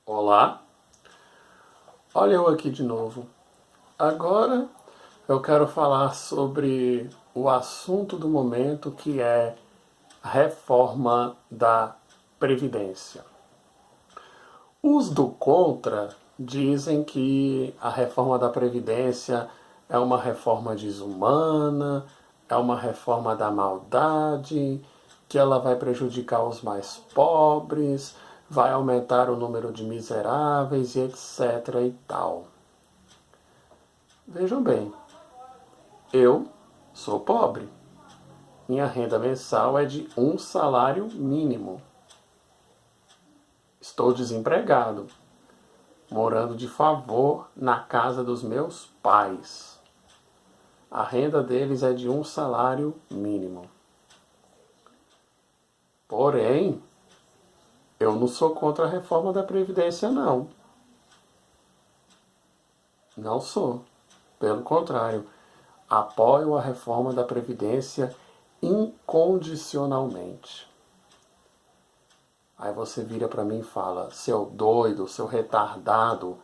Olá, olha eu aqui de novo. Agora eu quero falar sobre o assunto do momento, que é a reforma da Previdência. Os do contra dizem que a reforma da Previdência é uma reforma desumana, é uma reforma da maldade, que ela vai prejudicar os mais pobres, vai aumentar o número de miseráveis e etc e tal. Vejam bem, eu sou pobre. Minha renda mensal é de um salário mínimo. Estou desempregado, morando de favor na casa dos meus pais. A renda deles é de um salário mínimo. Porém, eu não sou contra a reforma da Previdência, não. Não sou. Pelo contrário, apoio a reforma da Previdência incondicionalmente. Aí você vira para mim e fala: seu doido, seu retardado,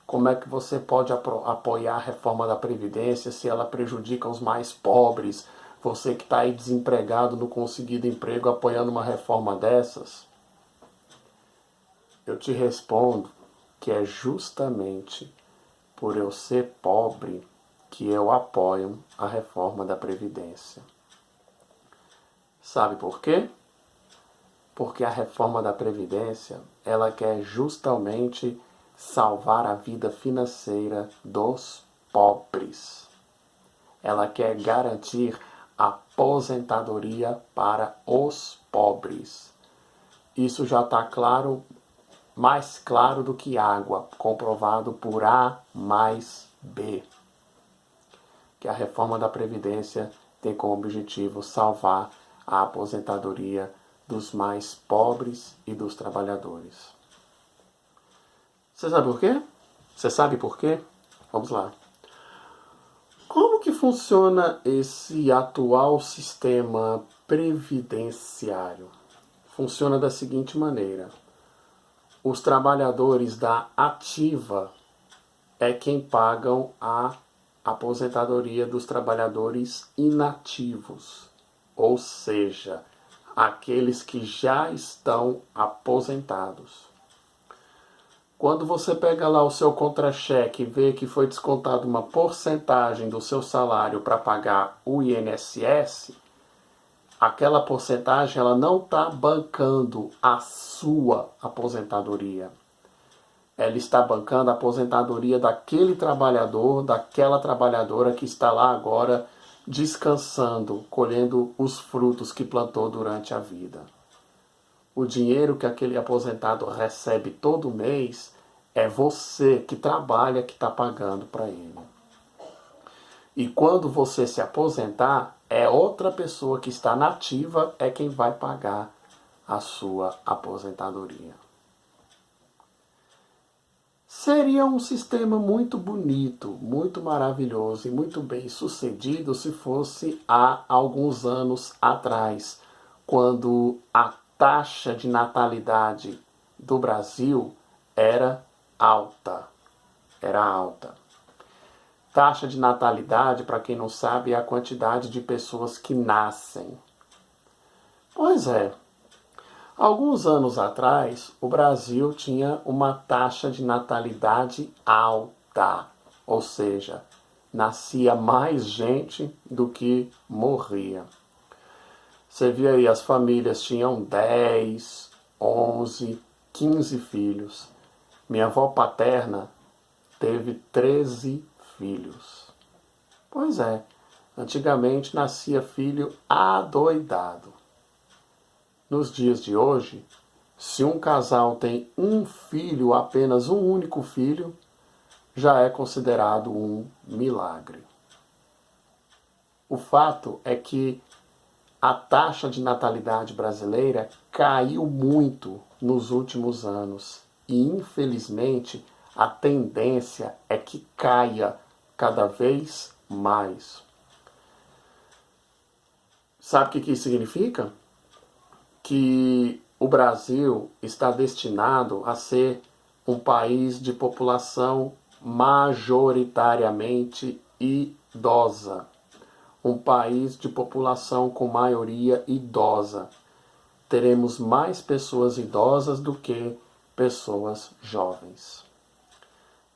como é que você pode apoiar a reforma da Previdência se ela prejudica os mais pobres? Você que está aí desempregado, não conseguindo emprego, apoiando uma reforma dessas? Eu te respondo que é justamente por eu ser pobre que eu apoio a reforma da Previdência. Sabe por quê? Porque a reforma da Previdência, ela quer justamente salvar a vida financeira dos pobres. Ela quer garantir aposentadoria para os pobres. Isso já está claro, mais claro do que água, comprovado por A mais B. Que a reforma da Previdência tem como objetivo salvar a aposentadoria dos mais pobres e dos trabalhadores. Você sabe por quê? Você sabe por quê? Vamos lá. Como que funciona esse atual sistema previdenciário? Funciona da seguinte maneira: os trabalhadores da ativa é quem pagam a aposentadoria dos trabalhadores inativos, ou seja, aqueles que já estão aposentados. Quando você pega lá o seu contra-cheque e vê que foi descontado uma porcentagem do seu salário para pagar o INSS, aquela porcentagem ela não está bancando a sua aposentadoria. Ela está bancando a aposentadoria daquele trabalhador, daquela trabalhadora que está lá agora descansando, colhendo os frutos que plantou durante a vida. O dinheiro que aquele aposentado recebe todo mês é você que trabalha que está pagando para ele. E quando você se aposentar, é outra pessoa que está nativa é quem vai pagar a sua aposentadoria. Seria um sistema muito bonito, muito maravilhoso e muito bem sucedido se fosse há alguns anos atrás, quando a taxa de natalidade do Brasil era alta. Era alta. Taxa de natalidade, para quem não sabe, é a quantidade de pessoas que nascem. Pois é. Alguns anos atrás, o Brasil tinha uma taxa de natalidade alta, ou seja, nascia mais gente do que morria. Você via aí, as famílias tinham 10, 11, 15 filhos. Minha avó paterna teve 13 filhos. Pois é, antigamente nascia filho adoidado. Nos dias de hoje, se um casal tem um filho, apenas um único filho, já é considerado um milagre. O fato é que a taxa de natalidade brasileira caiu muito nos últimos anos e, infelizmente, a tendência é que caia cada vez mais. Sabe o que isso significa? Que o Brasil está destinado a ser um país de população majoritariamente idosa. Um país de população com maioria idosa. Teremos mais pessoas idosas do que pessoas jovens.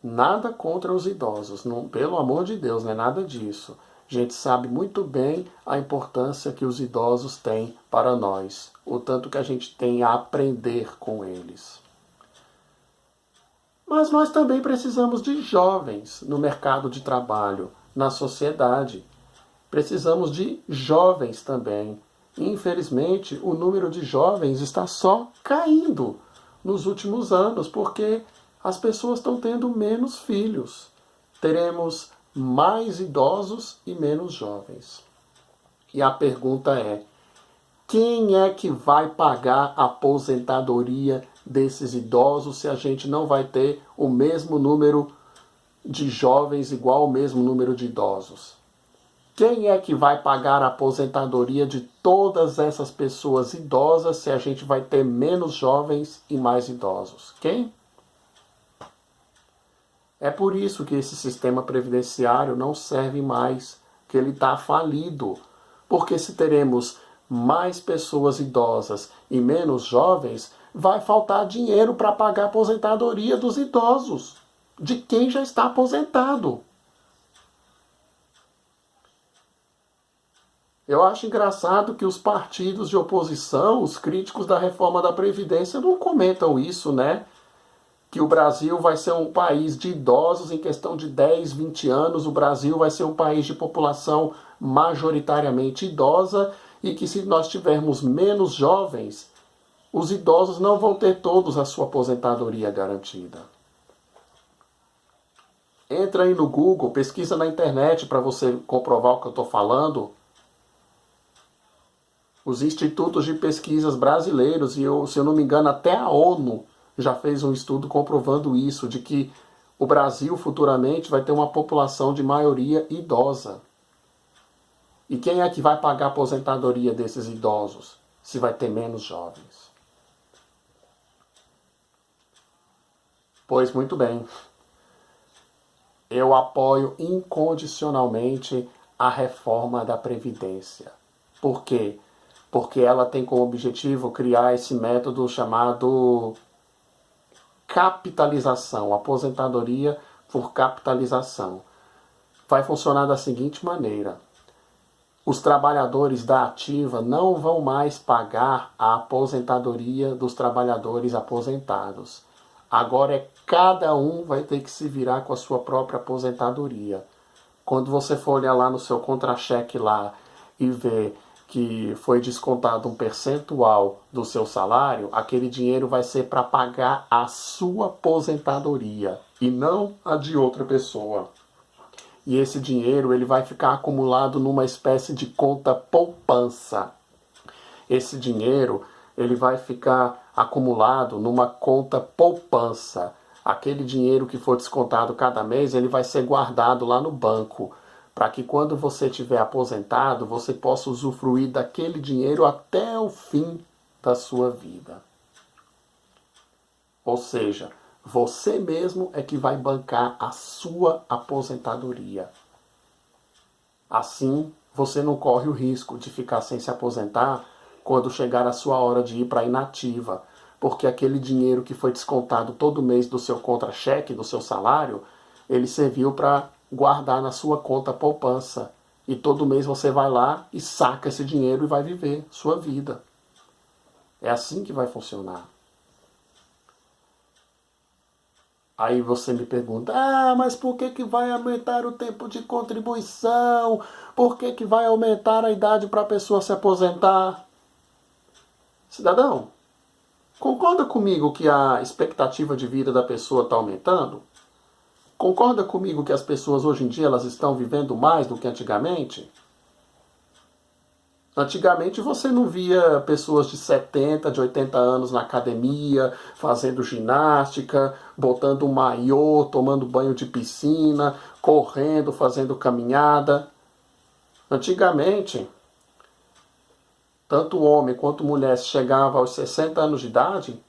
Nada contra os idosos, não, pelo amor de Deus, não é nada disso. A gente sabe muito bem a importância que os idosos têm para nós, o tanto que a gente tem a aprender com eles. Mas nós também precisamos de jovens no mercado de trabalho, na sociedade. Precisamos de jovens também. Infelizmente, o número de jovens está só caindo nos últimos anos, porque as pessoas estão tendo menos filhos. Teremos mais idosos e menos jovens. E a pergunta é: quem é que vai pagar a aposentadoria desses idosos se a gente não vai ter o mesmo número de jovens igual ao mesmo número de idosos? Quem é que vai pagar a aposentadoria de todas essas pessoas idosas se a gente vai ter menos jovens e mais idosos? Quem? É por isso que esse sistema previdenciário não serve mais, que ele está falido. Porque se teremos mais pessoas idosas e menos jovens, vai faltar dinheiro para pagar a aposentadoria dos idosos, de quem já está aposentado. Eu acho engraçado que os partidos de oposição, os críticos da reforma da Previdência, não comentam isso, né? Que o Brasil vai ser um país de idosos em questão de 10, 20 anos, o Brasil vai ser um país de população majoritariamente idosa e que se nós tivermos menos jovens, os idosos não vão ter todos a sua aposentadoria garantida. Entra aí no Google, pesquisa na internet para você comprovar o que eu estou falando. Os institutos de pesquisas brasileiros, e se eu não me engano até a ONU, já fez um estudo comprovando isso, de que o Brasil futuramente vai ter uma população de maioria idosa. E quem é que vai pagar a aposentadoria desses idosos, se vai ter menos jovens? Pois muito bem. Eu apoio incondicionalmente a reforma da Previdência. Por quê? Porque ela tem como objetivo criar esse método chamado capitalização, aposentadoria por capitalização. Vai funcionar da seguinte maneira: os trabalhadores da ativa não vão mais pagar a aposentadoria dos trabalhadores aposentados. Agora cada um vai ter que se virar com a sua própria aposentadoria. Quando você for olhar lá no seu contra-cheque lá e ver que foi descontado um percentual do seu salário, aquele dinheiro vai ser para pagar a sua aposentadoria e não a de outra pessoa. E esse dinheiro ele vai ficar acumulado numa espécie de conta poupança. Esse dinheiro ele vai ficar acumulado numa conta poupança. Aquele dinheiro que for descontado cada mês, ele vai ser guardado lá no banco, para que quando você estiver aposentado, você possa usufruir daquele dinheiro até o fim da sua vida. Ou seja, você mesmo é que vai bancar a sua aposentadoria. Assim, você não corre o risco de ficar sem se aposentar quando chegar a sua hora de ir para a inativa, porque aquele dinheiro que foi descontado todo mês do seu contra-cheque, do seu salário, ele serviu para guardar na sua conta poupança. E todo mês você vai lá e saca esse dinheiro e vai viver sua vida. É assim que vai funcionar. Aí você me pergunta, mas por que vai aumentar o tempo de contribuição? Por que vai aumentar a idade para a pessoa se aposentar? Cidadão, concorda comigo que a expectativa de vida da pessoa está aumentando? Concorda comigo que as pessoas hoje em dia elas estão vivendo mais do que antigamente? Antigamente você não via pessoas de 70, de 80 anos na academia, fazendo ginástica, botando um maiô, tomando banho de piscina, correndo, fazendo caminhada. Antigamente, tanto homem quanto mulher chegava aos 60 anos de idade,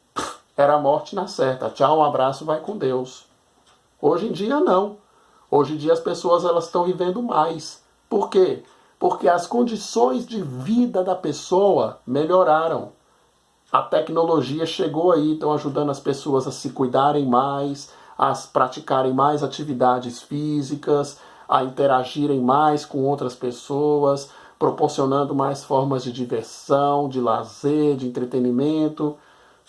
era a morte na certa. Tchau, um abraço, vai com Deus. Hoje em dia não. Hoje em dia as pessoas elas estão vivendo mais. Por quê? Porque as condições de vida da pessoa melhoraram. A tecnologia chegou aí, estão ajudando as pessoas a se cuidarem mais, a praticarem mais atividades físicas, a interagirem mais com outras pessoas, proporcionando mais formas de diversão, de lazer, de entretenimento.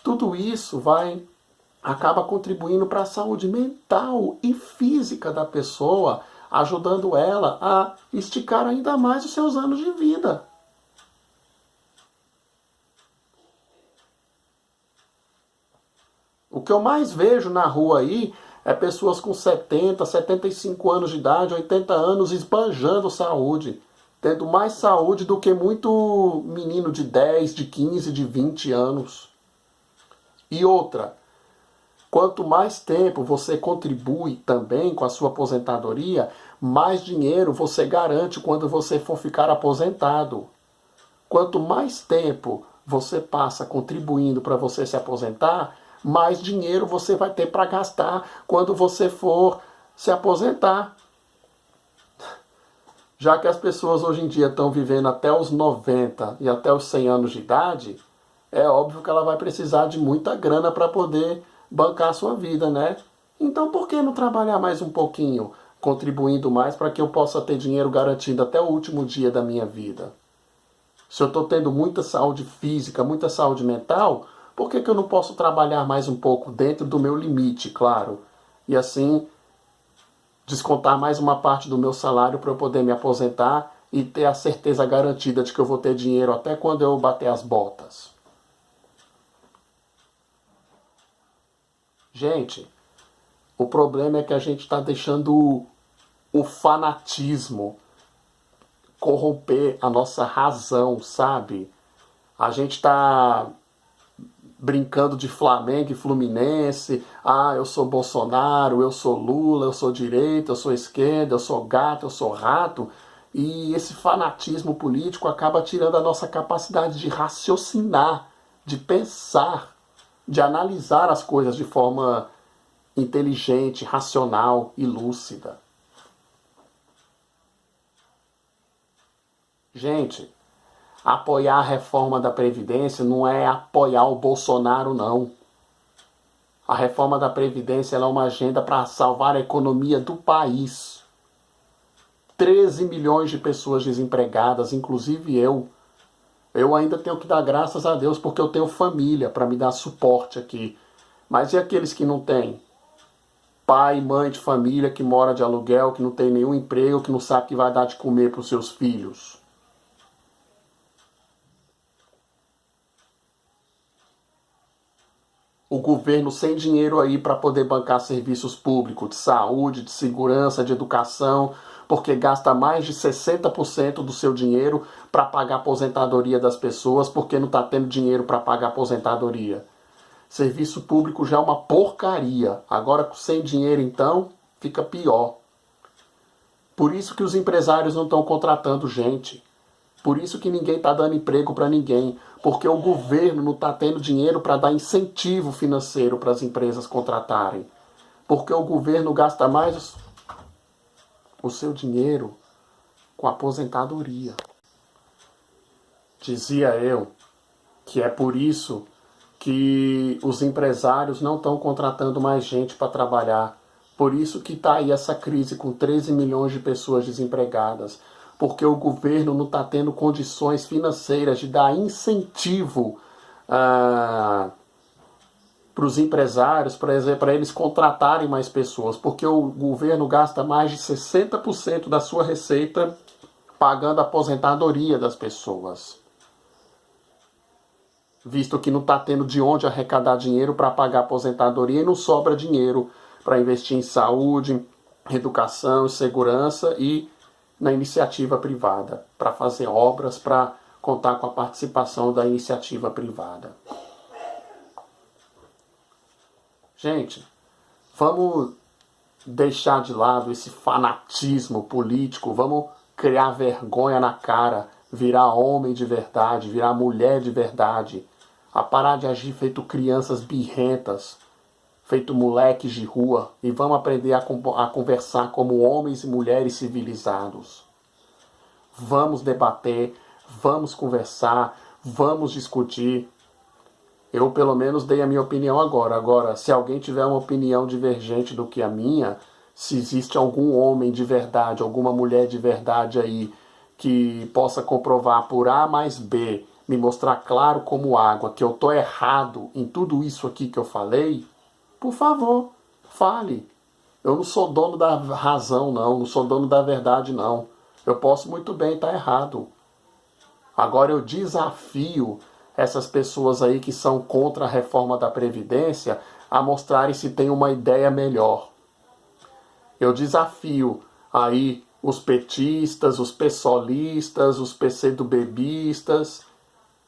Tudo isso acaba contribuindo para a saúde mental e física da pessoa, ajudando ela a esticar ainda mais os seus anos de vida. O que eu mais vejo na rua aí é pessoas com 70, 75 anos de idade, 80 anos esbanjando saúde, tendo mais saúde do que muito menino de 10, de 15, de 20 anos. E outra, quanto mais tempo você contribui também com a sua aposentadoria, mais dinheiro você garante quando você for ficar aposentado. Quanto mais tempo você passa contribuindo para você se aposentar, mais dinheiro você vai ter para gastar quando você for se aposentar. Já que as pessoas hoje em dia estão vivendo até os 90 e até os 100 anos de idade, é óbvio que ela vai precisar de muita grana para poder bancar a sua vida, né? Então por que não trabalhar mais um pouquinho, contribuindo mais para que eu possa ter dinheiro garantido até o último dia da minha vida? Se eu estou tendo muita saúde física, muita saúde mental, por que eu não posso trabalhar mais um pouco dentro do meu limite, claro? E assim, descontar mais uma parte do meu salário para eu poder me aposentar e ter a certeza garantida de que eu vou ter dinheiro até quando eu bater as botas. Gente, o problema é que a gente está deixando o fanatismo corromper a nossa razão, sabe? A gente está brincando de Flamengo e Fluminense. Ah, eu sou Bolsonaro, eu sou Lula, eu sou direita, eu sou esquerda, eu sou gato, eu sou rato. E esse fanatismo político acaba tirando a nossa capacidade de raciocinar, de pensar, de analisar as coisas de forma inteligente, racional e lúcida. Gente, apoiar a reforma da Previdência não é apoiar o Bolsonaro, não. A reforma da Previdência é uma agenda para salvar a economia do país. 13 milhões de pessoas desempregadas, inclusive eu. Eu ainda tenho que dar graças a Deus porque eu tenho família para me dar suporte aqui. Mas e aqueles que não têm? Pai e mãe de família que mora de aluguel, que não tem nenhum emprego, que não sabe que vai dar de comer para os seus filhos. O governo sem dinheiro aí para poder bancar serviços públicos de saúde, de segurança, de educação, porque gasta mais de 60% do seu dinheiro para pagar a aposentadoria das pessoas, porque não está tendo dinheiro para pagar a aposentadoria. Serviço público já é uma porcaria. Agora, sem dinheiro, então, fica pior. Por isso que os empresários não estão contratando gente. Por isso que ninguém está dando emprego para ninguém. Porque o governo não está tendo dinheiro para dar incentivo financeiro para as empresas contratarem. Porque o governo gasta mais o seu dinheiro com a aposentadoria. Dizia eu que é por isso que os empresários não estão contratando mais gente para trabalhar. Por isso que está aí essa crise com 13 milhões de pessoas desempregadas. Porque o governo não está tendo condições financeiras de dar incentivo para os empresários, para eles contratarem mais pessoas. Porque o governo gasta mais de 60% da sua receita pagando a aposentadoria das pessoas. Visto que não está tendo de onde arrecadar dinheiro para pagar a aposentadoria e não sobra dinheiro para investir em saúde, educação, segurança e na iniciativa privada, para fazer obras, para contar com a participação da iniciativa privada. Gente, vamos deixar de lado esse fanatismo político, vamos criar vergonha na cara, virar homem de verdade, virar mulher de verdade. a parar de agir feito crianças birrentas, feito moleques de rua, e vamos aprender a conversar como homens e mulheres civilizados. Vamos debater, vamos conversar, vamos discutir. Eu, pelo menos, dei a minha opinião agora. Agora, se alguém tiver uma opinião divergente do que a minha, se existe algum homem de verdade, alguma mulher de verdade aí, que possa comprovar por A mais B, me mostrar claro como água, que eu tô errado em tudo isso aqui que eu falei, por favor, fale. Eu não sou dono da razão, não sou dono da verdade, não. Eu posso muito bem estar errado. Agora eu desafio essas pessoas aí que são contra a reforma da Previdência a mostrarem se tem uma ideia melhor. Eu desafio aí os petistas, os pessoalistas, os pseudobebistas,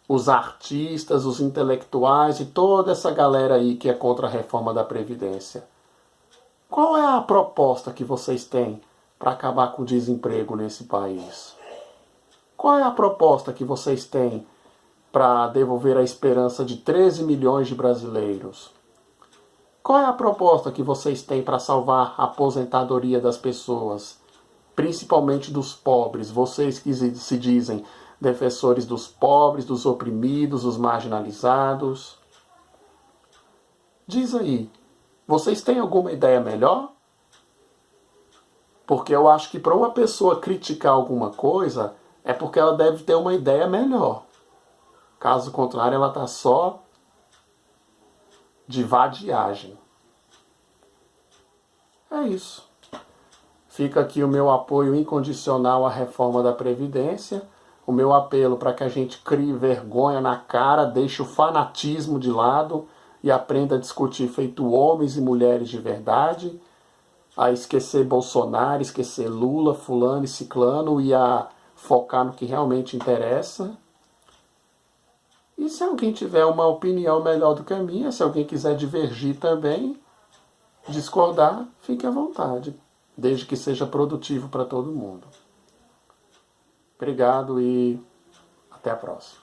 os artistas, os intelectuais e toda essa galera aí que é contra a reforma da Previdência. Qual é a proposta que vocês têm para acabar com o desemprego nesse país? Qual é a proposta que vocês têm para devolver a esperança de 13 milhões de brasileiros? Qual é a proposta que vocês têm para salvar a aposentadoria das pessoas, principalmente dos pobres? Vocês que se dizem defensores dos pobres, dos oprimidos, dos marginalizados. Diz aí, vocês têm alguma ideia melhor? Porque eu acho que para uma pessoa criticar alguma coisa, é porque ela deve ter uma ideia melhor. Caso contrário, ela está só de vadiagem. É isso. Fica aqui o meu apoio incondicional à reforma da Previdência, o meu apelo para que a gente crie vergonha na cara, deixe o fanatismo de lado e aprenda a discutir feito homens e mulheres de verdade, a esquecer Bolsonaro, esquecer Lula, fulano e ciclano e a focar no que realmente interessa. E se alguém tiver uma opinião melhor do que a minha, se alguém quiser divergir também, discordar, fique à vontade, desde que seja produtivo para todo mundo. Obrigado e até a próxima.